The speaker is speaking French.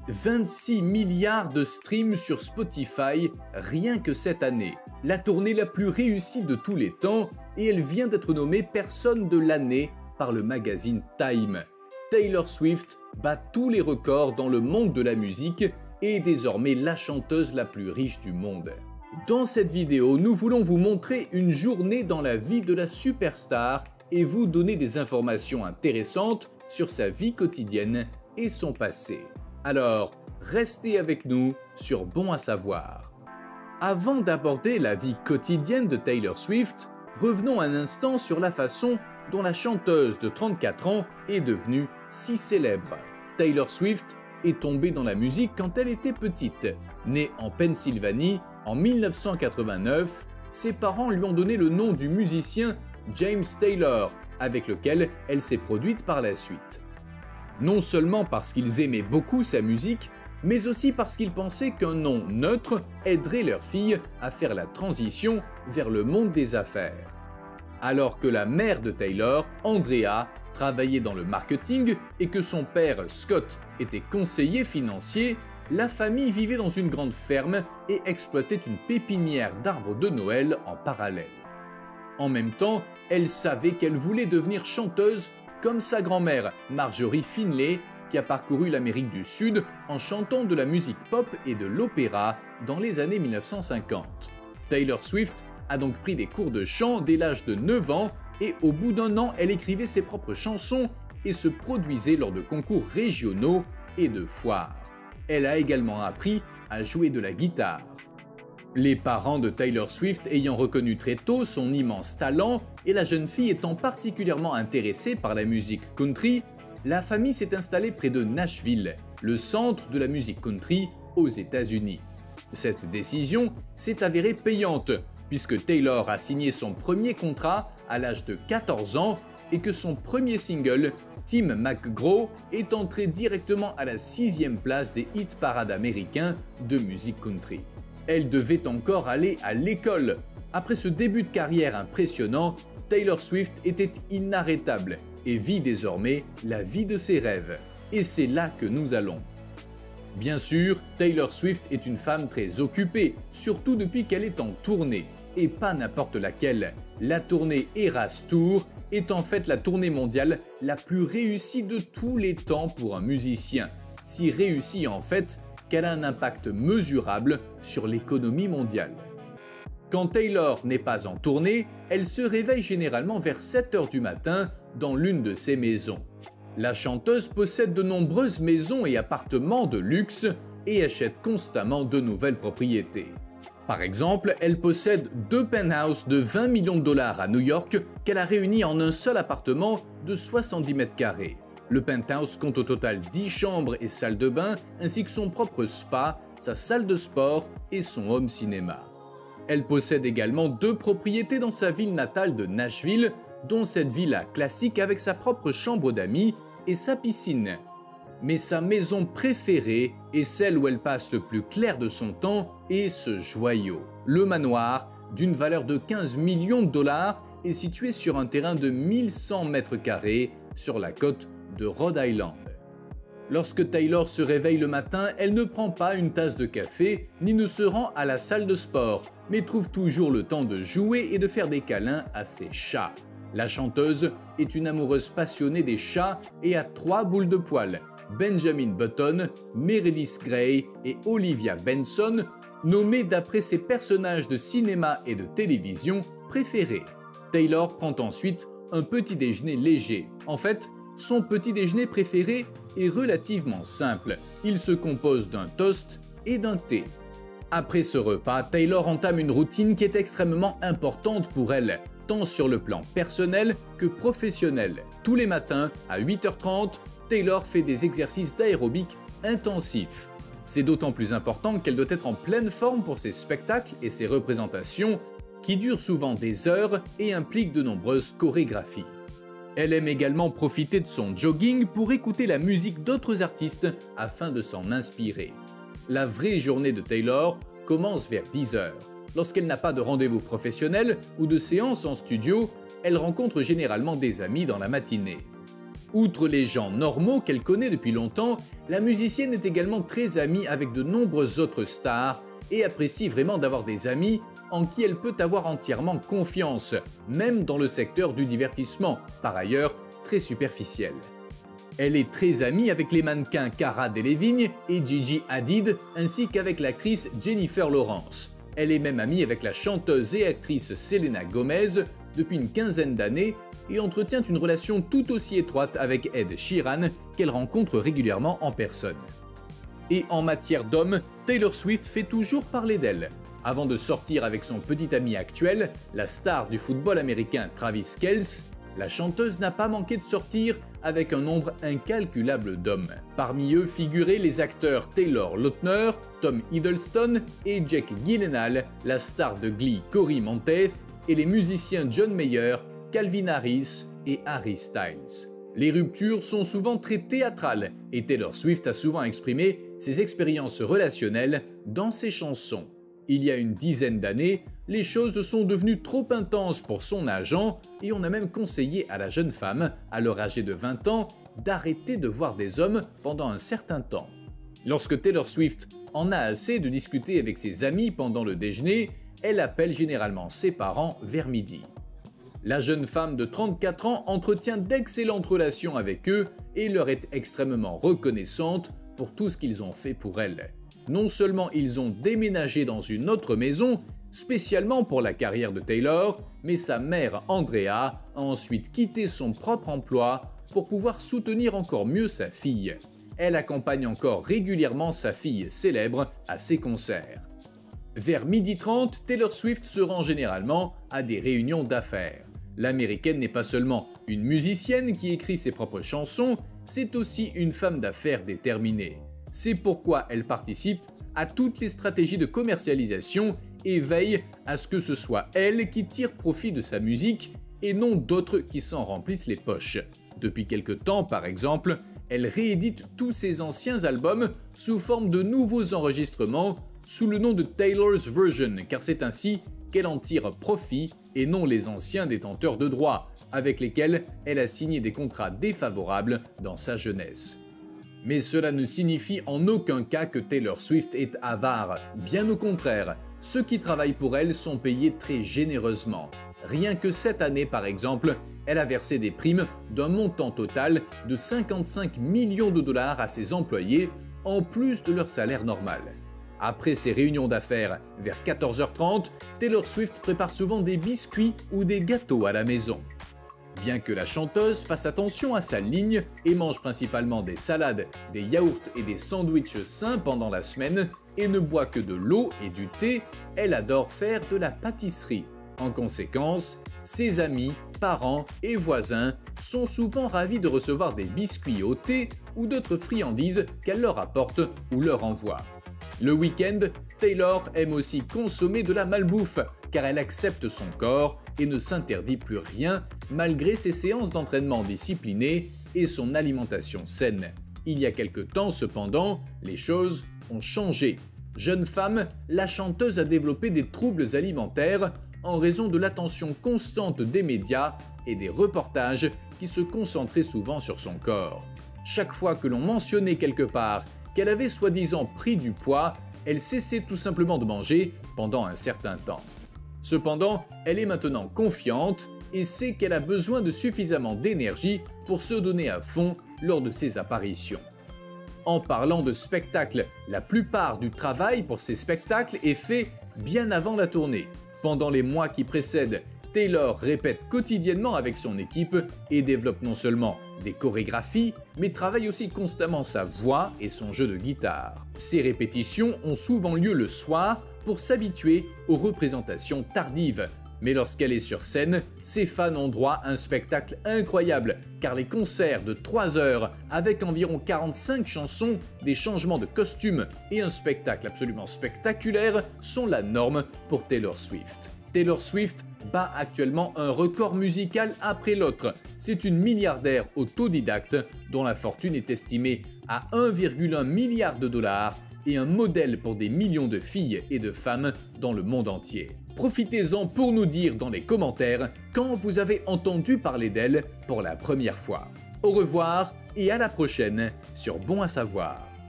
26 milliards de streams sur Spotify rien que cette année. La tournée la plus réussie de tous les temps et elle vient d'être nommée personne de l'année par le magazine Time. Taylor Swift bat tous les records dans le monde de la musique et est désormais la chanteuse la plus riche du monde. Dans cette vidéo, nous voulons vous montrer une journée dans la vie de la superstar et vous donner des informations intéressantes sur sa vie quotidienne et son passé. Alors, restez avec nous sur Bon à savoir. Avant d'aborder la vie quotidienne de Taylor Swift, revenons un instant sur la façon dont la chanteuse de 34 ans est devenue si célèbre. Taylor Swift est tombée dans la musique quand elle était petite. Née en Pennsylvanie en 1989, ses parents lui ont donné le nom du musicien James Taylor, avec lequel elle s'est produite par la suite. Non seulement parce qu'ils aimaient beaucoup sa musique, mais aussi parce qu'ils pensaient qu'un nom neutre aiderait leur fille à faire la transition vers le monde des affaires. Alors que la mère de Taylor, Andrea, travaillait dans le marketing et que son père, Scott, était conseiller financier, la famille vivait dans une grande ferme et exploitait une pépinière d'arbres de Noël en parallèle. En même temps, elle savait qu'elle voulait devenir chanteuse comme sa grand-mère, Marjorie Finley, qui a parcouru l'Amérique du Sud en chantant de la musique pop et de l'opéra dans les années 1950. Taylor Swift a donc pris des cours de chant dès l'âge de 9 ans et au bout d'un an, elle écrivait ses propres chansons et se produisait lors de concours régionaux et de foires. Elle a également appris à jouer de la guitare. Les parents de Taylor Swift ayant reconnu très tôt son immense talent et la jeune fille étant particulièrement intéressée par la musique country, la famille s'est installée près de Nashville, le centre de la musique country aux États-Unis. Cette décision s'est avérée payante puisque Taylor a signé son premier contrat à l'âge de 14 ans et que son premier single, Tim McGraw, est entré directement à la 6e place des hit parades américains de musique country. Elle devait encore aller à l'école. Après ce début de carrière impressionnant, Taylor Swift était inarrêtable et vit désormais la vie de ses rêves. Et c'est là que nous allons. Bien sûr, Taylor Swift est une femme très occupée, surtout depuis qu'elle est en tournée. Et pas n'importe laquelle. La tournée Eras Tour est en fait la tournée mondiale la plus réussie de tous les temps pour un musicien. Si réussie en fait qu'elle a un impact mesurable sur l'économie mondiale. Quand Taylor n'est pas en tournée, elle se réveille généralement vers 7 h du matin dans l'une de ses maisons. La chanteuse possède de nombreuses maisons et appartements de luxe et achète constamment de nouvelles propriétés. Par exemple, elle possède 2 penthouses de 20 millions de dollars à New York qu'elle a réunis en un seul appartement de 70 mètres carrés. Le penthouse compte au total 10 chambres et salles de bain, ainsi que son propre spa, sa salle de sport et son home cinéma. Elle possède également 2 propriétés dans sa ville natale de Nashville, dont cette villa classique avec sa propre chambre d'amis et sa piscine. Mais sa maison préférée est celle où elle passe le plus clair de son temps et ce joyau. Le manoir, d'une valeur de 15 millions de dollars, est situé sur un terrain de 1100 mètres carrés sur la côte de Rhode Island. Lorsque Taylor se réveille le matin, elle ne prend pas une tasse de café ni ne se rend à la salle de sport, mais trouve toujours le temps de jouer et de faire des câlins à ses chats. La chanteuse est une amoureuse passionnée des chats et a 3 boules de poils, Benjamin Button, Meredith Grey et Olivia Benson, nommés d'après ses personnages de cinéma et de télévision préférés. Taylor prend ensuite un petit déjeuner léger. En fait, son petit déjeuner préféré est relativement simple. Il se compose d'un toast et d'un thé. Après ce repas, Taylor entame une routine qui est extrêmement importante pour elle, tant sur le plan personnel que professionnel. Tous les matins, à 8 h 30, Taylor fait des exercices d'aérobic intensifs. C'est d'autant plus important qu'elle doit être en pleine forme pour ses spectacles et ses représentations, qui durent souvent des heures et impliquent de nombreuses chorégraphies. Elle aime également profiter de son jogging pour écouter la musique d'autres artistes afin de s'en inspirer. La vraie journée de Taylor commence vers 10 h. Lorsqu'elle n'a pas de rendez-vous professionnel ou de séance en studio, elle rencontre généralement des amis dans la matinée. Outre les gens normaux qu'elle connaît depuis longtemps, La musicienne est également très amie avec de nombreuses autres stars et apprécie vraiment d'avoir des amis en qui elle peut avoir entièrement confiance, même dans le secteur du divertissement, par ailleurs très superficiel. Elle est très amie avec les mannequins Cara Delevingne et Gigi Hadid, ainsi qu'avec l'actrice Jennifer Lawrence. Elle est même amie avec la chanteuse et actrice Selena Gomez depuis une quinzaine d'années et entretient une relation tout aussi étroite avec Ed Sheeran qu'elle rencontre régulièrement en personne. Et en matière d'hommes, Taylor Swift fait toujours parler d'elle. Avant de sortir avec son petit ami actuel, la star du football américain Travis Kelce, la chanteuse n'a pas manqué de sortir avec un nombre incalculable d'hommes. Parmi eux figuraient les acteurs Taylor Lautner, Tom Hiddleston et Jake Gyllenhaal, la star de Glee Corey Monteith et les musiciens John Mayer, Calvin Harris et Harry Styles. Les ruptures sont souvent très théâtrales et Taylor Swift a souvent exprimé ses expériences relationnelles dans ses chansons. Il y a une dizaine d'années, les choses sont devenues trop intenses pour son agent et on a même conseillé à la jeune femme, alors âgée de 20 ans, d'arrêter de voir des hommes pendant un certain temps. Lorsque Taylor Swift en a assez de discuter avec ses amis pendant le déjeuner, elle appelle généralement ses parents vers midi. La jeune femme de 34 ans entretient d'excellentes relations avec eux et leur est extrêmement reconnaissante pour tout ce qu'ils ont fait pour elle. Non seulement ils ont déménagé dans une autre maison, spécialement pour la carrière de Taylor, mais sa mère Andrea a ensuite quitté son propre emploi pour pouvoir soutenir encore mieux sa fille. Elle accompagne encore régulièrement sa fille célèbre à ses concerts. Vers 12h30, Taylor Swift se rend généralement à des réunions d'affaires. L'américaine n'est pas seulement une musicienne qui écrit ses propres chansons, c'est aussi une femme d'affaires déterminée. C'est pourquoi elle participe à toutes les stratégies de commercialisation et veille à ce que ce soit elle qui tire profit de sa musique et non d'autres qui s'en remplissent les poches. Depuis quelque temps, par exemple, elle réédite tous ses anciens albums sous forme de nouveaux enregistrements sous le nom de Taylor's Version, car c'est ainsi qu'elle en tire profit et non les anciens détenteurs de droits, avec lesquels elle a signé des contrats défavorables dans sa jeunesse. Mais cela ne signifie en aucun cas que Taylor Swift est avare, bien au contraire, ceux qui travaillent pour elle sont payés très généreusement. Rien que cette année par exemple, elle a versé des primes d'un montant total de 55 millions de dollars à ses employés, en plus de leur salaire normal. Après ses réunions d'affaires, vers 14h30, Taylor Swift prépare souvent des biscuits ou des gâteaux à la maison. Bien que la chanteuse fasse attention à sa ligne et mange principalement des salades, des yaourts et des sandwichs sains pendant la semaine et ne boit que de l'eau et du thé, elle adore faire de la pâtisserie. En conséquence, ses amis, parents et voisins sont souvent ravis de recevoir des biscuits au thé ou d'autres friandises qu'elle leur apporte ou leur envoie. Le week-end, Taylor aime aussi consommer de la malbouffe car elle accepte son corps et ne s'interdit plus rien malgré ses séances d'entraînement disciplinées et son alimentation saine. Il y a quelque temps cependant, les choses ont changé. Jeune femme, la chanteuse a développé des troubles alimentaires en raison de l'attention constante des médias et des reportages qui se concentraient souvent sur son corps. Chaque fois que l'on mentionnait quelque part qu'elle avait soi-disant pris du poids, elle cessait tout simplement de manger pendant un certain temps. Cependant, elle est maintenant confiante et sait qu'elle a besoin de suffisamment d'énergie pour se donner à fond lors de ses apparitions. En parlant de spectacle, la plupart du travail pour ces spectacles est fait bien avant la tournée. Pendant les mois qui précèdent, Taylor répète quotidiennement avec son équipe et développe non seulement des chorégraphies, mais travaille aussi constamment sa voix et son jeu de guitare. Ces répétitions ont souvent lieu le soir pour s'habituer aux représentations tardives. Mais lorsqu'elle est sur scène, ses fans ont droit à un spectacle incroyable, car les concerts de 3 heures avec environ 45 chansons, des changements de costumes et un spectacle absolument spectaculaire sont la norme pour Taylor Swift. Taylor Swift bat actuellement un record musical après l'autre. C'est une milliardaire autodidacte dont la fortune est estimée à 1,1 milliard de dollars et un modèle pour des millions de filles et de femmes dans le monde entier. Profitez-en pour nous dire dans les commentaires quand vous avez entendu parler d'elle pour la première fois. Au revoir et à la prochaine sur Bon à savoir.